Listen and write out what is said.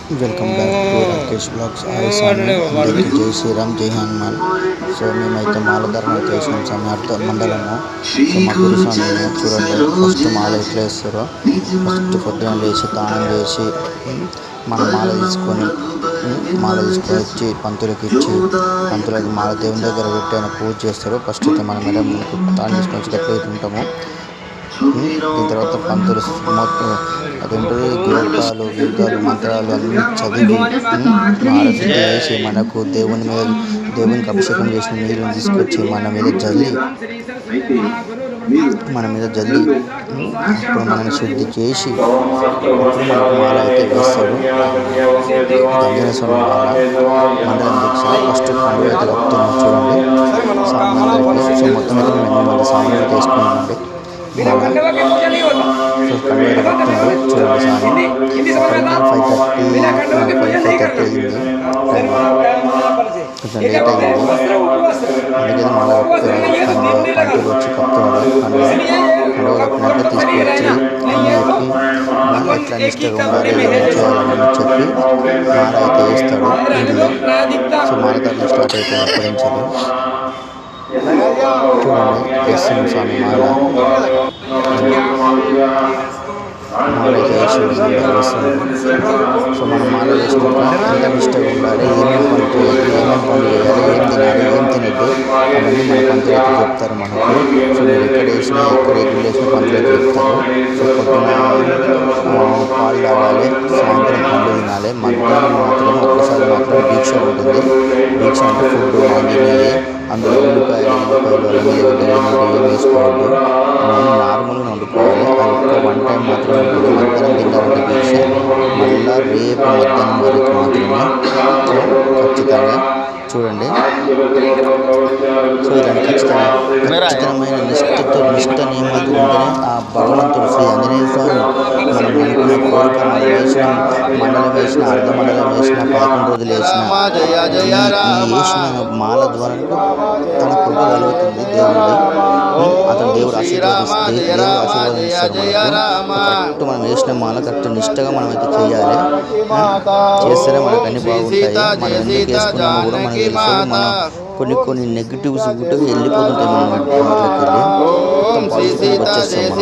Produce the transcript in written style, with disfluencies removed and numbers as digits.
Welcome back to Rakesh blogs. Hi స్వామి, అందరికీ జై శ్రీరామ్, జై హనుమాన్. సో మేమైతే మాలధారణ అయితే వేసినాం స్వామి, అర్థ మండలము. సో మా గురుస్వామిని చూడండి, ఫస్ట్ మాల ఎట్లా వేస్తారో. ఫస్ట్ పొద్దున లేచి తానం చేసి మన మాల తీసుకొని వచ్చి పంతులకి ఇచ్చి, పంతులకి మాల దేవుని దగ్గర పెట్టి ఆయన పూజ చేస్తారు. ఫస్ట్ అయితే మన మేడం తానం తీసుకొని వచ్చి గట్ల అయితే ఉంటాము. దీని తర్వాత పంతులు మొత్తం అదేంటది గీతాలు మంత్రాలు అన్నీ చదివి ఆరతి వేసి మనకు దేవునికి అభిషేకం చేసిన నీళ్ళని తీసుకొచ్చి మన మీద జల్లి అప్పుడు మనల్ని శుద్ధి చేసి మనకు మాల అయితే వేస్తాడు. ఆంజనేయ స్వామి మాల మండలం దీక్ష. ఫస్ట్ పండుగ అయితే కలుపుతున్నాం చూడండి సామాన్లు. సో మొత్తం అయితే మేము 8 మంది సామాన్లు తీసుకున్నామండి. పండుగ కలుపుతున్నాడు చూడండి స్వామి. 5:30 అయింది, కొంచెం లేట్ అయింది. అందుకని మళ్ళీ పంటలు వచ్చి కప్పుతున్నాడు. పండుగ కప్పినాక తీసుకొచ్చి అన్నీ చెప్పి ఎట్లా నిష్టగా ఉండాలి, ఏం చేయాలని చెప్పి మాల అయితే వేస్తాడు ఇంట్లో. సో మాలధారణ స్టార్ట్ అయిపోయింది అప్పటి నుంచి. చూడండి వేస్తుంది స్వామి మాల అయితే వేస్తుంది. సో మనం మాల వేసినాక ఎంత నిష్టగా ఉండాలి, ఏమేమి పని చేయాలి, ఏం తినాలి, ఏం తినద్దు అవన్నీ మన పంతులు అయితే చెప్తారు మనకు. సో మీరు ఎక్కడ వేసినా ఎక్కడ ఎగులు వేసినా పంతులు అయితే చెప్తారు. సో పొద్దున పాలు తాగాలి, సాయంత్రం పండ్లు తినాలి, మధ్యాహ్నం మాత్రం ఒక్కసారి మాత్రం దీక్ష ఉంటుంది. దీక్ష అంటే ఫుడ్ తినేది, అందులో ఉల్లిపాయలు ఏం వేసుకోవద్దు, నార్మల్గా వండుకోవాలి. అది ఒక్క 1 టైం మాత్రమే ఉంటుంది. మధ్యాహ్నం తిన్నారంటే దీక్ష మళ్ళీ రేపు మధ్యాహ్నం వరకు మాత్రమే. ఖచ్చితంగా చూడండి. సో ఇలాంటి ఖచ్చితమైన నిష్ట నియమాలు ఉంటేనే ఆ భగవంతుడు శ్రీ ఆంజనేయ స్వామి మనం అనుకున్న కోరిక మండలం వేసిన అర్ధ మండలం వేసిన 11 రోజులు వేసిన మాల ద్వారా తన కృప కలుగుతుంది. అతను దేవుడు ఆశీర్వాదిస్తాడు మనకు. కరెక్ట్ మనం వేసిన మాల కరెక్ట్ నిష్టగా మనం అయితే చేయాలి. చేస్తేనే మనకు అన్ని బాగుంటాయి. మనం ఎందుకు వేసుకున్నామో కూడా మనకు తెలుసు. మన కొన్ని నెగిటివ్స్ కూడా వెళ్ళిపోతుంటాయి. మనం వాళ్ళకి వెళ్ళి మొత్తం పాజిటివ్ వచ్చేస్తాం మనం.